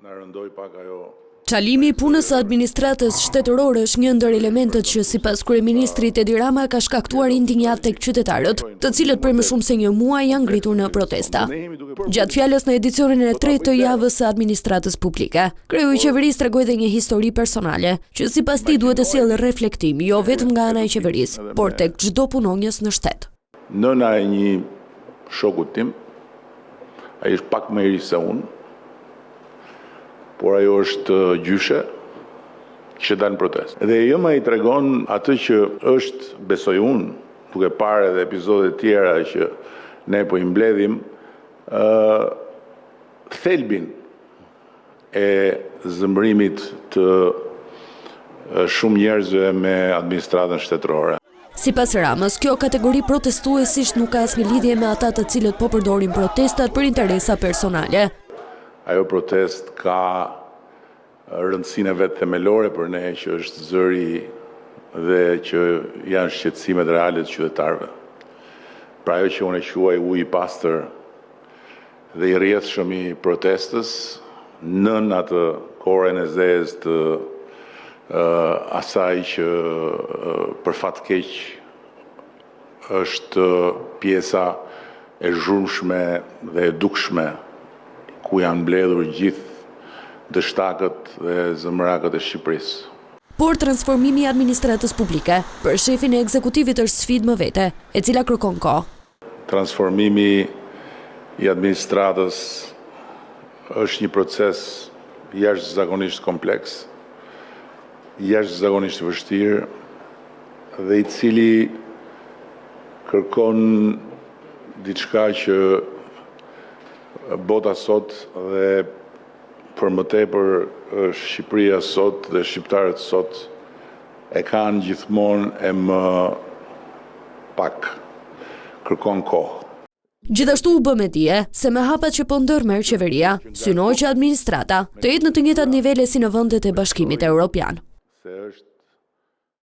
Na rëndoi pak ajo. Çalimi i punës së administratës shtetërore është një ndër elementët që sipas kryeministrit Edi Rama ka shkaktuar indinjat tek qytetarët, të cilët prej më shumë se një muaj janë ngritur në protesta. Gjatë fjalës në edicionin e 3 të javës së administratës publike, kreu i qeverisë tregoi dhe një histori personale, që sipas tij duhet të sjellë reflektim jo vetëm nga ana e qeverisë, por tek çdo punonjës në shtet. Nëna e një shokut tim, ai është pak më i ri se unë, por ajo është gjyshe, kishte dalë në protestë. Dhe ajo më i tregon atë që është, besoj unë, duke parë edhe epizode tjera që ne po i mbledhim, thelbin e zëmërimit të shumë njerëzve me administratën shtetërore. Sipas Ramës, kjo kategori protestuesish nuk ka asnjë lidhje me ata të cilët po përdorin protestat për interesa personale. Ajo protest ka rëndësinë vetë themelore për ne që është zëri dhe që janë shqetësimet reale të qytetarëve. Pra ajo që unë e quaj uji i pastër dhe i rrjedhshëm i protestës nën atë korën e zezë të asaj që për fat keq është pjesa e zhurmshme dhe e dukshme ku janë mbledhur gjithë dështakët dhe zëmërakët e Shqipërisë. Por transformimi i administratës publike për shefin e ekzekutivit është sfidë më vete, e cila kërkon kohë. Transformimi i administratës është një proces jashtëzakonisht kompleks, jashtëzakonisht i vështirë dhe i cili kërkon diçka që bota sot dhe për më tepër Shqipëria sot dhe shqiptarët sot e kanë gjithmonë e më pak, kërkon kohë. Gjithashtu u bë me dije se me hapat që po ndërmerr qeveria, synoi që administrata të jetë në të njëjtat nivele si në vendet e Bashkimit Evropian.